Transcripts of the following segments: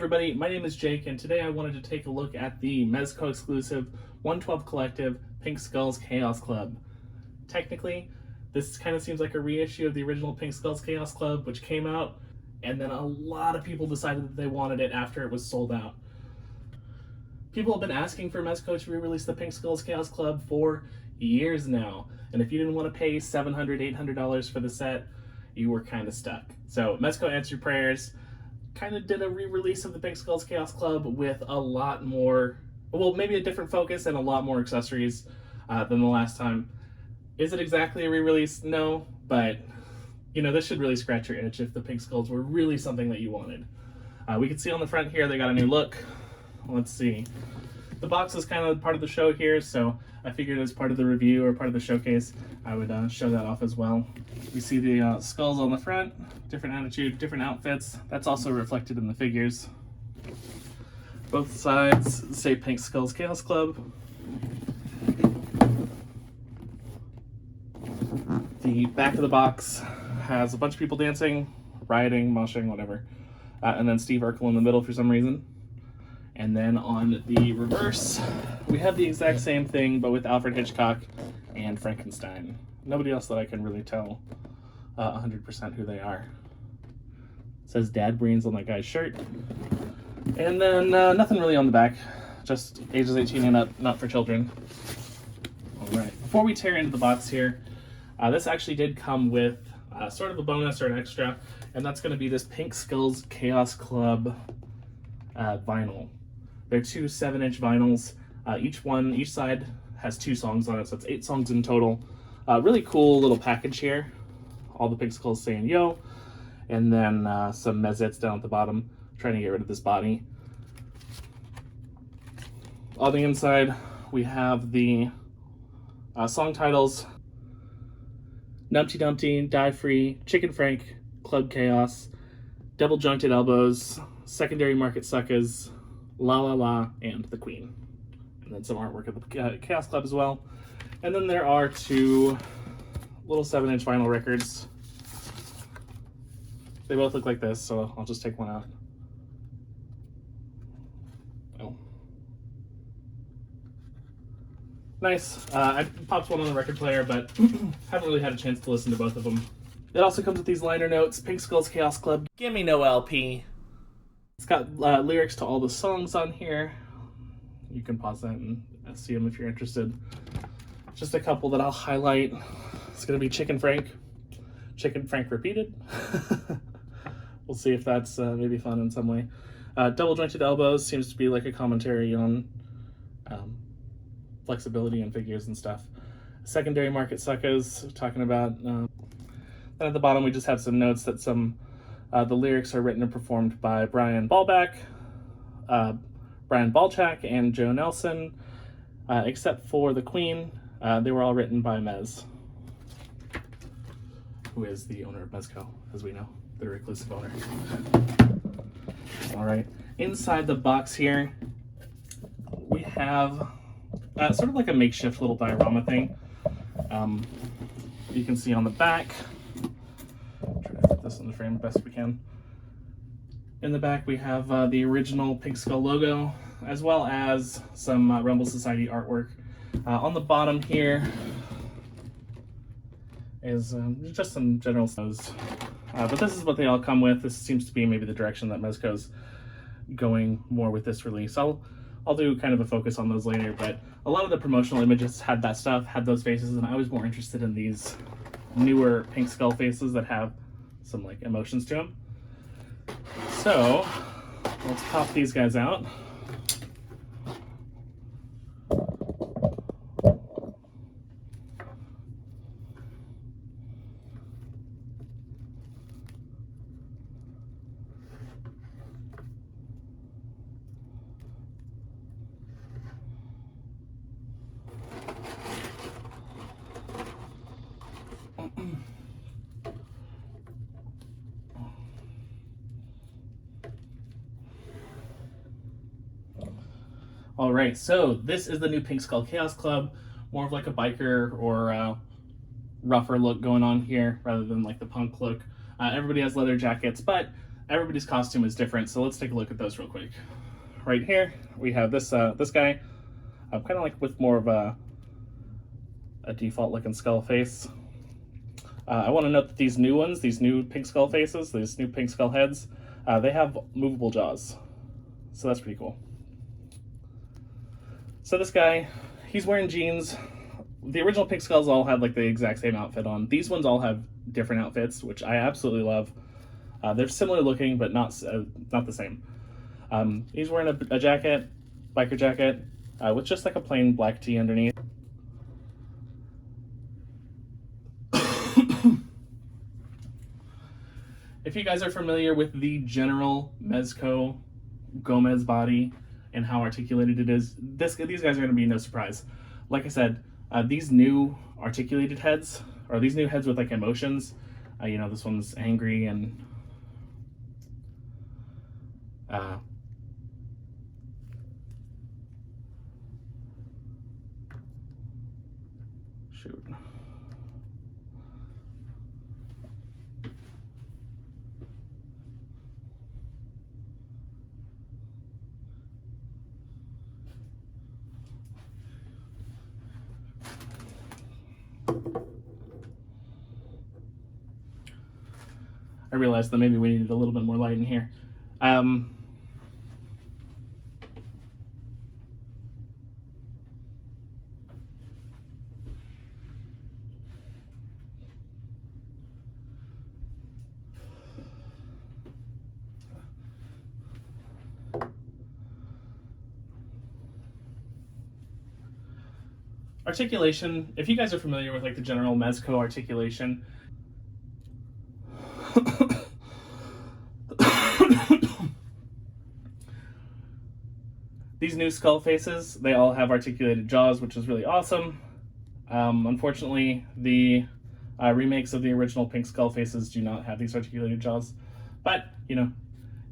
everybody, my name is Jake, and today I wanted to take a look at the Mezco exclusive 112 Collective Pink Skulls Chaos Club. Technically, this kind of seems like a reissue of the original Pink Skulls Chaos Club, which came out, and then a lot of people decided that they wanted it after it was sold out. People have been asking for Mezco to re-release the Pink Skulls Chaos Club for years now, and if you didn't want to pay $700, $800 for the set, you were kind of stuck. So Mezco answered your prayers, kind of did a re-release of the Pink Skulls Chaos Club with a lot more, well, maybe a different focus and a lot more accessories than the last time. Is it exactly a re-release? No, but you know, this should really scratch your itch if the Pink Skulls were really something that you wanted. We can see on the front here they got a new look. Let's see. The box is kind of part of the show here, so I figured as part of the review or part of the showcase, I would show that off as well. We see the skulls on the front, different attitude, different outfits. That's also reflected in the figures. Both sides say Pink Skulls Chaos Club. The back of the box has a bunch of people dancing, rioting, moshing, whatever. And then Steve Urkel in the middle for some reason. And then on the reverse, we have the exact same thing, but with Alfred Hitchcock and Frankenstein. Nobody else that I can really tell 100% who they are. It says Dad Brains on that guy's shirt. And then nothing really on the back, just ages 18 and up, not for children. All right, before we tear into the box here, this actually did come with sort of a bonus or an extra, and that's going to be this Pink Skulls Chaos Club vinyl. They're two 7-inch vinyls. Each side has 2 songs on it, so it's 8 songs in total. Really cool little package here. All the Pink Skulls saying yo, and then some mezzets down at the bottom, trying to get rid of this body. On the inside, we have the song titles: Numpty Dumpty, Die Free, Chicken Frank, Club Chaos, Double Jointed Elbows, Secondary Market Suckers, La La La, and The Queen. And then some artwork of the Chaos Club as well. And then there are 2 little 7-inch vinyl records. They both look like this, so I'll just take one out. Oh. Nice. I popped one on the record player, but haven't really had a chance to listen to both of them. It also comes with these liner notes: Pink Skulls Chaos Club, gimme no LP. It's got lyrics to all the songs on here. You can pause that and see them if you're interested. Just a couple that I'll highlight. It's going to be Chicken Frank repeated. We'll see if that's maybe fun in some way. Double Jointed Elbows seems to be like a commentary on flexibility in figures and stuff. Secondary Market Suckers, talking about... then at the bottom we just have some notes that the lyrics are written and performed by Brian Balchak and Joe Nelson, except for The Queen. They were all written by Mez, who is the owner of Mezco, as we know, the reclusive owner. All right, inside the box here, we have sort of like a makeshift little diorama thing. You can see on the back, try to put this in the frame the best we can. In the back, we have the original Pink Skull logo, as well as some Rumble Society artwork. On the bottom here is just some general shows. But this is what they all come with. This seems to be maybe the direction that Mezco's going more with this release. I'll do kind of a focus on those later, but a lot of the promotional images had that stuff, had those faces, and I was more interested in these newer Pink Skull faces that have some like emotions to them. So let's pop these guys out. All right, so this is the new Pink Skull Chaos Club, more of like a biker or rougher look going on here rather than like the punk look. Everybody has leather jackets, but everybody's costume is different, so let's take a look at those real quick. Right here, we have this guy, kind of like with more of a default looking skull face. I want to note that these new ones, these new pink skull faces, these new pink skull heads, they have movable jaws. So that's pretty cool. So this guy, he's wearing jeans. The original pink skulls all had like the exact same outfit on. These ones all have different outfits, which I absolutely love. They're similar looking, but not the same. He's wearing a jacket, biker jacket, with just like a plain black tee underneath. If you guys are familiar with the general Mezco Gomez body and how articulated it is, these guys are going to be no surprise. Like I said, these new articulated heads, or these new heads with like emotions, you know, this one's angry and shoot. I realized that maybe we needed a little bit more light in here. Articulation, if you guys are familiar with like the general Mezco articulation, these new skull faces, they all have articulated jaws, which is really awesome. Unfortunately, the remakes of the original pink skull faces do not have these articulated jaws, but, you know,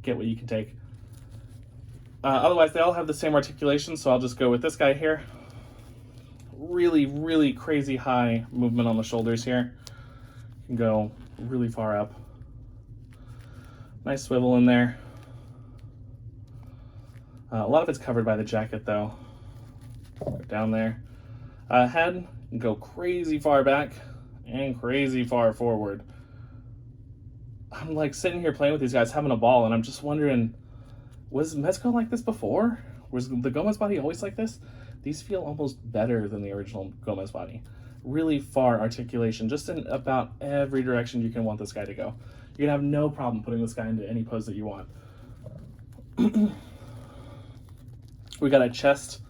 get what you can take. Otherwise, they all have the same articulation, so I'll just go with this guy here. Really, really crazy high movement on the shoulders here. You can go really far up. Nice swivel in there. A lot of it's covered by the jacket though. Down there. Head, go crazy far back and crazy far forward. I'm like sitting here playing with these guys, having a ball, and I'm just wondering, was Mezco like this before? Was the Gomez body always like this? These feel almost better than the original Gomez body. Really far articulation, just in about every direction you can want this guy to go. You're gonna have no problem putting this guy into any pose that you want. We got a chest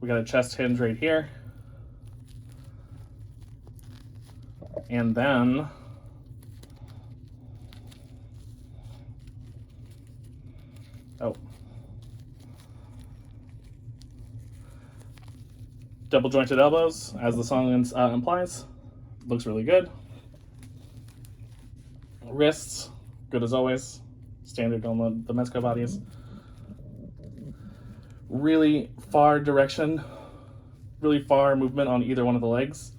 hinge right here. And then double jointed elbows, as the song implies. Looks really good. Wrists, good as always. Standard on the Mezco bodies. Really far direction, really far movement on either one of the legs.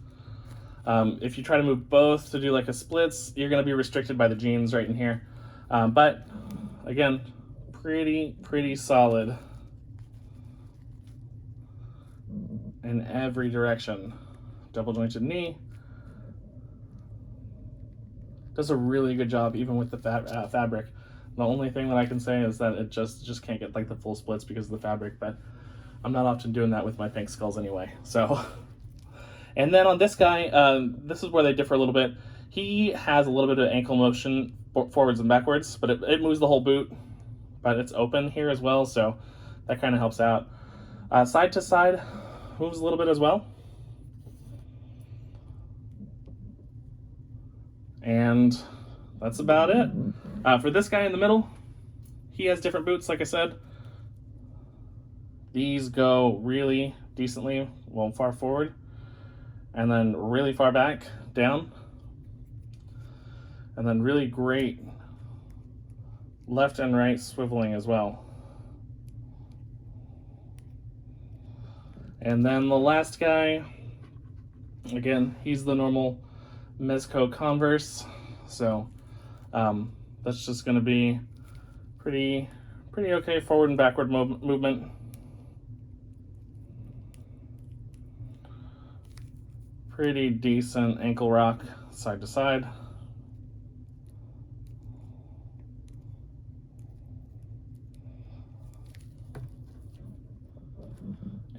If you try to move both to do like a splits, you're going to be restricted by the jeans right in here. But again, pretty solid in every direction. Double jointed knee. Does a really good job even with the fabric. The only thing that I can say is that it just can't get like the full splits because of the fabric, but I'm not often doing that with my pink skulls anyway. So, and then on this guy, this is where they differ a little bit. He has a little bit of ankle motion forwards and backwards, but it moves the whole boot, but it's open here as well, so that kind of helps out. Side to side moves a little bit as well. And that's about it. For this guy in the middle, he has different boots, like I said. These go really decently, well, far forward, and then really far back, down. And then really great left and right swiveling as well. And then the last guy, again, he's the normal Mezco Converse. So That's just going to be pretty okay forward and backward movement. Pretty decent ankle rock side to side.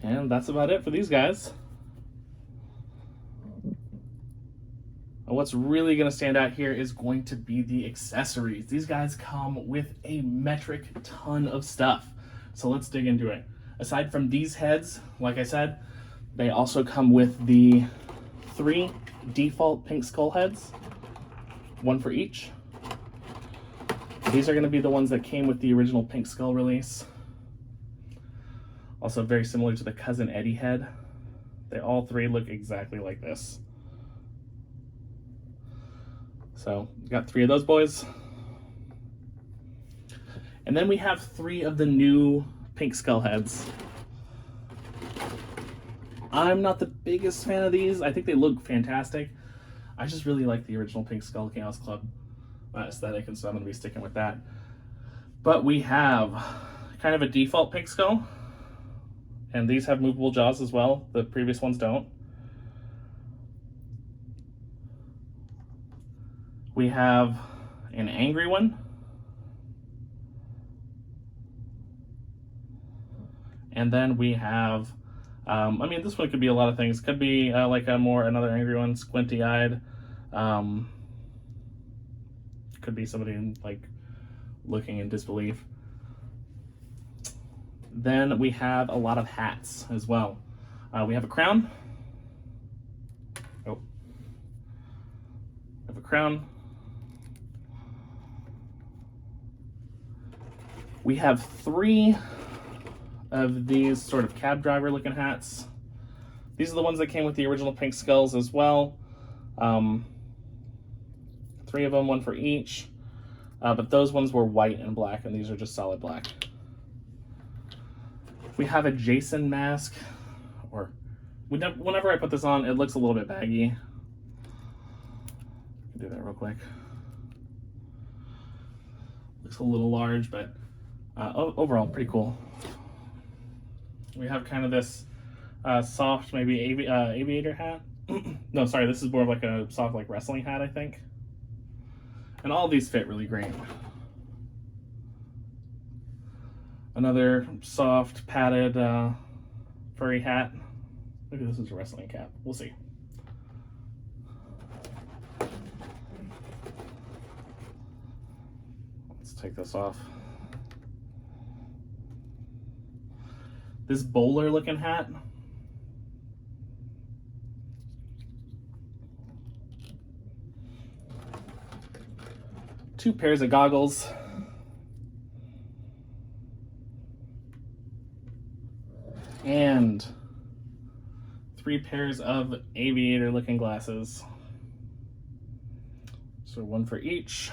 And that's about it for these guys. What's really going to stand out here is going to be the accessories. These guys come with a metric ton of stuff. So let's dig into it. Aside from these heads, like I said, they also come with the 3 default pink skull heads, 1 for each. These are going to be the ones that came with the original Pink Skull release. Also very similar to the Cousin Eddie head. They all 3 look exactly like this. So got 3 of those boys. And then we have 3 of the new Pink Skull heads. I'm not the biggest fan of these. I think they look fantastic. I just really like the original Pink Skull Chaos Club aesthetic, and so I'm going to be sticking with that. But we have kind of a default Pink Skull, and these have movable jaws as well. The previous ones don't. We have an angry one. And then we have, I mean, this one could be a lot of things. Could be like another angry one, squinty-eyed. Could be somebody like looking in disbelief. Then we have a lot of hats as well. We have a crown. Oh. We have a crown. We have 3 of these sort of cab driver looking hats. These are the ones that came with the original Pink Skulls as well. 3 of them, 1 for each. But those ones were white and black, and these are just solid black. We have a Jason mask, or whenever I put this on, it looks a little bit baggy. Do that real quick. Looks a little large, but overall pretty cool. We have kind of this soft, maybe aviator hat. No, sorry, this is more of like a soft, like wrestling hat, I think. And all these fit really great. Another soft, padded, furry hat. Maybe this is a wrestling cap. We'll see. Let's take this off. This bowler looking hat. Two pairs of goggles. And 3 pairs of aviator looking glasses. So 1 for each.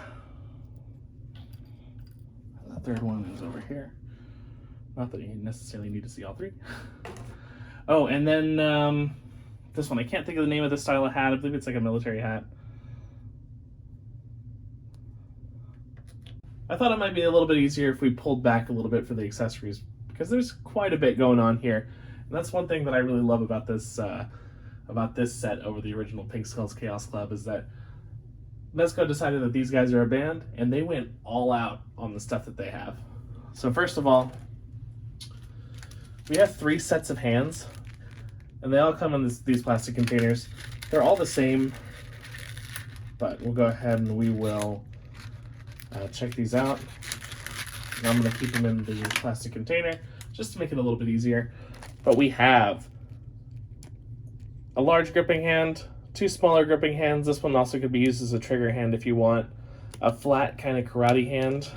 And the third one is over here. Not that you necessarily need to see all 3. Oh, and then this one, I can't think of the name of this style of hat. I believe it's like a military hat. I thought it might be a little bit easier if we pulled back a little bit for the accessories, because there's quite a bit going on here. And that's one thing that I really love about this set over the original Pink Skulls Chaos Club, is that Mezco decided that these guys are a band, and they went all out on the stuff that they have. So first of all, we have 3 sets of hands, and they all come in these plastic containers. They're all the same, but we'll go ahead and we will check these out. And I'm going to keep them in the plastic container just to make it a little bit easier. But we have a large gripping hand, 2 smaller gripping hands. This one also could be used as a trigger hand if you want. A flat kind of karate hand.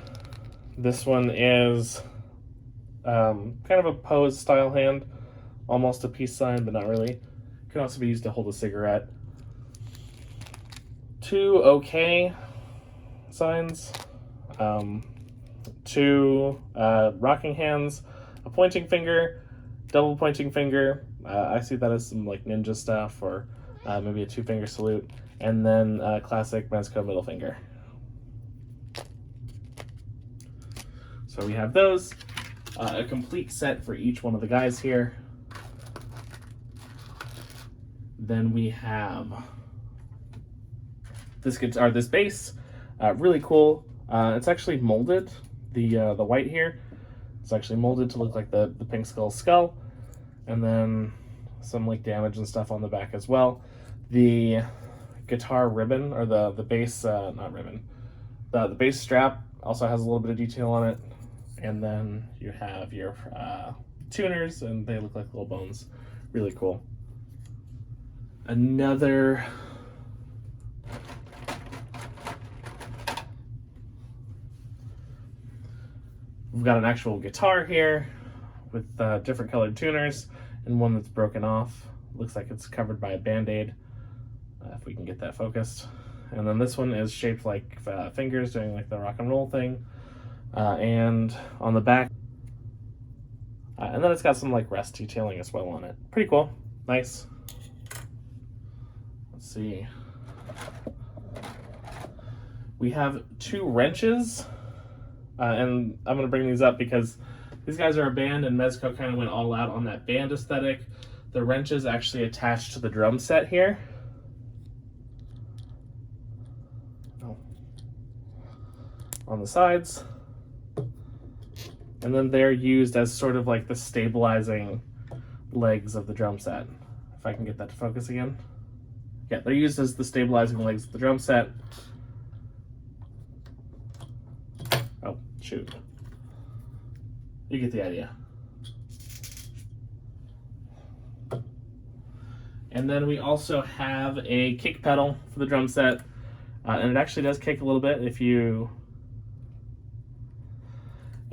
This one is kind of a pose style hand, almost a peace sign, but not really. Can also be used to hold a cigarette. 2 okay signs. 2 rocking hands, a pointing finger, double pointing finger. I see that as some like ninja stuff, or maybe a 2-finger salute, and then classic Mezco middle finger. So we have those, a complete set for each one of the guys here. Then we have this guitar, this bass, really cool. It's actually molded, the white here. It's actually molded to look like the Pink Skull's skull, and then some like damage and stuff on the back as well. The guitar ribbon, or the bass, not ribbon, the bass strap also has a little bit of detail on it. And then you have your tuners, and they look like little bones. Really cool. Another we've got an actual guitar here with different colored tuners, and one that's broken off. Looks like it's covered by a band-aid, if we can get that focused. And then this one is shaped like fingers, doing like the rock and roll thing. And on the back, and then it's got some like rest detailing as well on it. Pretty cool, nice. Let's see. We have 2 wrenches, and I'm gonna bring these up because these guys are a band, and Mezco kind of went all out on that band aesthetic. The wrenches actually attached to the drum set here. On the sides, and then they're used as sort of like the stabilizing legs of the drum set. If I can get that to focus again. Yeah, they're used as the stabilizing legs of the drum set. Oh, shoot. You get the idea. And then we also have a kick pedal for the drum set, and it actually does kick a little bit if you...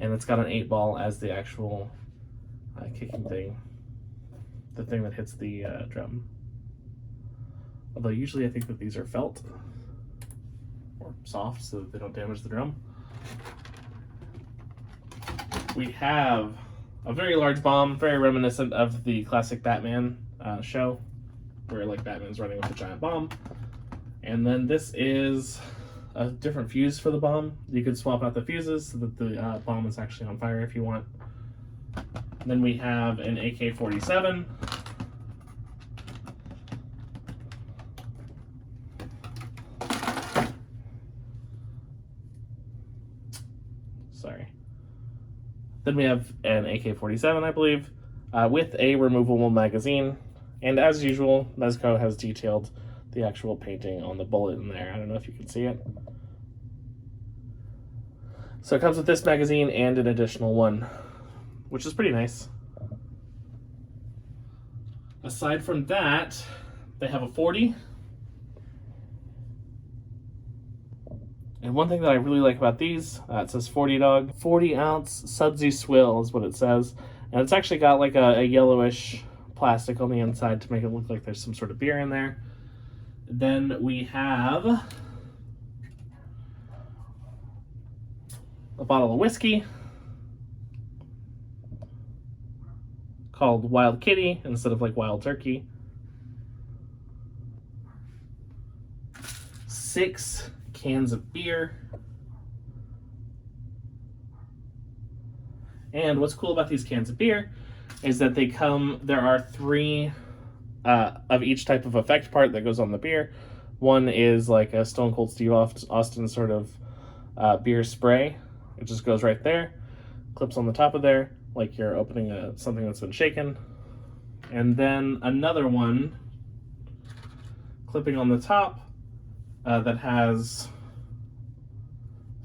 And it's got an 8-ball as the actual kicking thing, the thing that hits the drum. Although usually I think that these are felt or soft so that they don't damage the drum. We have a very large bomb, very reminiscent of the classic Batman show, where like Batman's running with a giant bomb. And then this is a different fuse for the bomb. You could swap out the fuses so that the bomb is actually on fire if you want. And then we have an AK-47. Sorry. Then we have an AK-47, I believe, with a removable magazine. And as usual, Mezco has detailed the actual painting on the bullet in there. I don't know if you can see it. So it comes with this magazine and an additional one, which is pretty nice. Aside from that, they have a 40. And one thing that I really like about these, it says 40 dog, 40 ounce sudsy swill is what it says. And it's actually got like a yellowish plastic on the inside to make it look like there's some sort of beer in there. Then we have a bottle of whiskey called Wild Kitty instead of like Wild Turkey. 6 cans of beer. And what's cool about these cans of beer is that they come, there are 3 of each type of effect part that goes on the beer. One is like a Stone Cold Steve Austin sort of beer spray. It just goes right there, clips on the top of there, like you're opening something that's been shaken. And then another one clipping on the top that has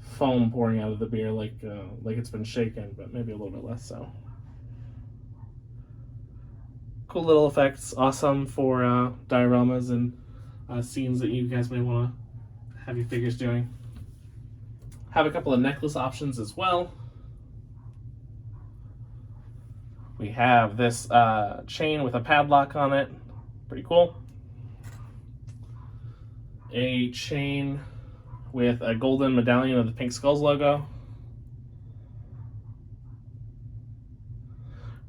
foam pouring out of the beer, like it's been shaken, but maybe a little bit less so. Cool little effects, awesome for dioramas and scenes that you guys may want to have your figures doing. Have a couple of necklace options as well. We have this chain with a padlock on it, pretty cool. A chain with a golden medallion of the Pink Skull's logo.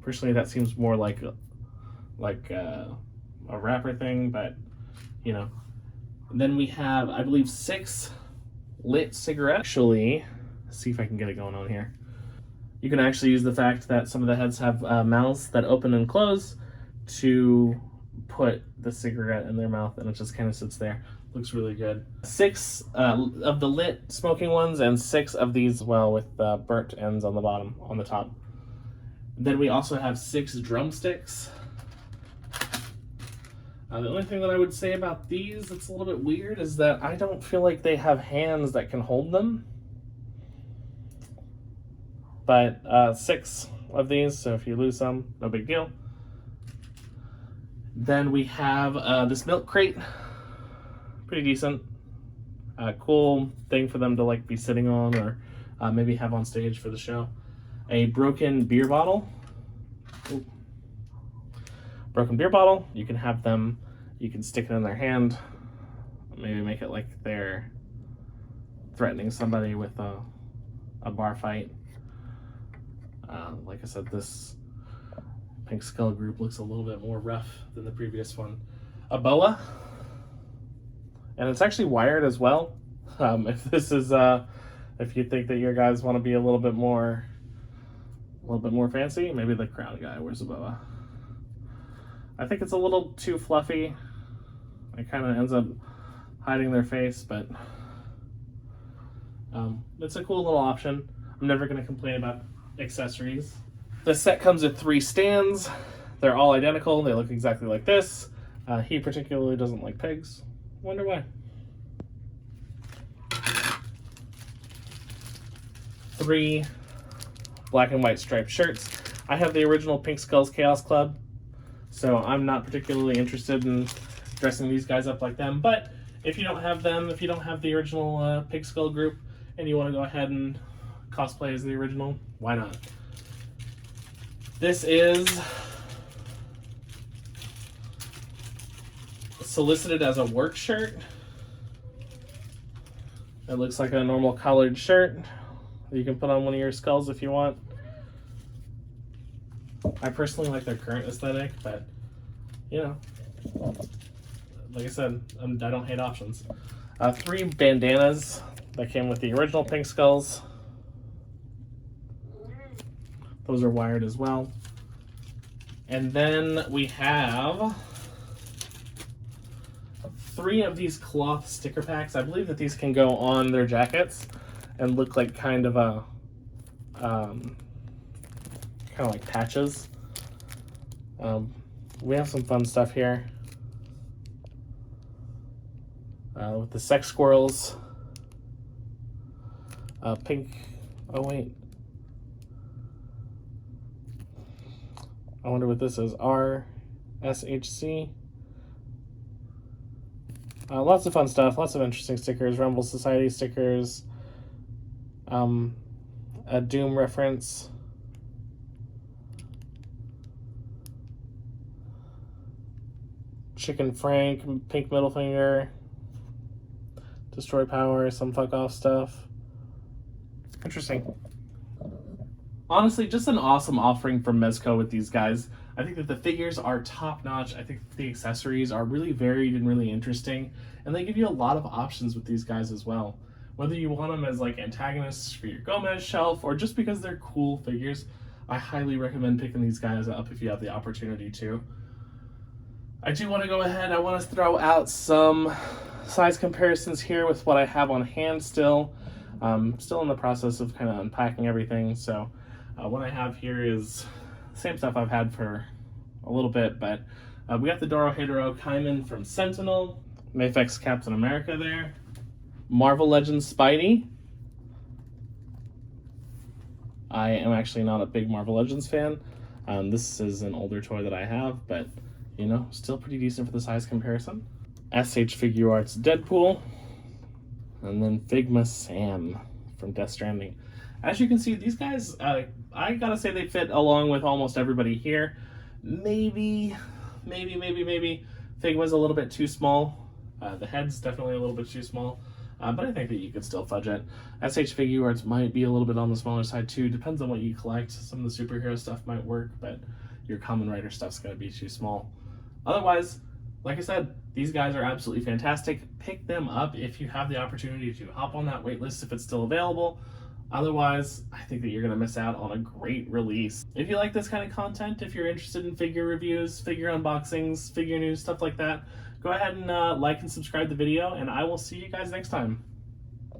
Personally, that seems more like a wrapper thing, but you know. And then we have, I believe, 6 lit cigarettes. Actually, see if I can get it going on here. You can actually use the fact that some of the heads have mouths that open and close to put the cigarette in their mouth, and it just kind of sits there. Looks really good. 6 of the lit smoking ones, and 6 of these, well, with burnt ends on the bottom, on the top. Then we also have 6 drumsticks. The only thing that I would say about these that's a little bit weird is that I don't feel like they have hands that can hold them. But 6 of these, so if you lose some, no big deal. Then we have this milk crate. Pretty decent. Cool thing for them to like be sitting on, or maybe have on stage for the show. A broken beer bottle. Ooh. Broken beer bottle. You can have them, you can stick it in their hand. Maybe make it like they're threatening somebody with a bar fight. Like I said, this Pink Skull group looks a little bit more rough than the previous one. A boa, and it's actually wired as well. If this is, if you think that your guys want to be a little bit more fancy, maybe the crown guy wears a boa. I think it's a little too fluffy. It kind of ends up hiding their face, but it's a cool little option. I'm never going to complain about accessories. This set comes with 3 stands. They're all identical. They look exactly like this. He particularly doesn't like pigs. Wonder why. 3 black and white striped shirts. I have the original Pink Skulls Chaos Club, so I'm not particularly interested in dressing these guys up like them. But if you don't have them, if you don't have the original Pink Skull group, and you want to go ahead and cosplay as the original, why not? This is solicited as a work shirt. It looks like a normal collared shirt that you can put on one of your skulls if you want. I personally like their current aesthetic, but you know, like I said, I don't hate options. 3 bandanas that came with the original Pink Skulls. Those are wired as well. And then we have 3 of these cloth sticker packs. I believe that these can go on their jackets and look like kind of a kind of like patches. We have some fun stuff here with the sex squirrels. Pink. Oh wait. I wonder what this is. RSHC. Lots of fun stuff. Lots of interesting stickers. Rumble Society stickers. A Doom reference. Chicken Frank. Pink middle finger. Destroy power. Some fuck off stuff. Interesting. Honestly, just an awesome offering from Mezco with these guys. I think that the figures are top notch. I think the accessories are really varied and really interesting, and they give you a lot of options with these guys as well. Whether you want them as like antagonists for your Gomez shelf or just because they're cool figures, I highly recommend picking these guys up if you have the opportunity to. I do want to go ahead, I want to throw out some size comparisons here with what I have on hand still. Still in the process of kind of unpacking everything, so what I have here is the same stuff I've had for a little bit, but we got the Dorohedoro Kaiman from Sentinel, Mafex Captain America there, Marvel Legends Spidey. I am actually not a big Marvel Legends fan. This is an older toy that I have, but you know, still pretty decent for the size comparison. SH Figure Arts Deadpool, and then Figma Sam from Death Stranding. As you can see, these guys, I gotta say they fit along with almost everybody here. Maybe Figma's a little bit too small. The head's definitely a little bit too small, but I think that you could still fudge it. SH Figure Arts might be a little bit on the smaller side too. Depends on what you collect. Some of the superhero stuff might work, but your Kamen Rider stuff's gonna be too small. Otherwise, like I said, these guys are absolutely fantastic. Pick them up if you have the opportunity to. Hop on that wait list if it's still available. Otherwise, I think that you're going to miss out on a great release. If you like this kind of content, if you're interested in figure reviews, figure unboxings, figure news, stuff like that, go ahead and like and subscribe the video, and I will see you guys next time.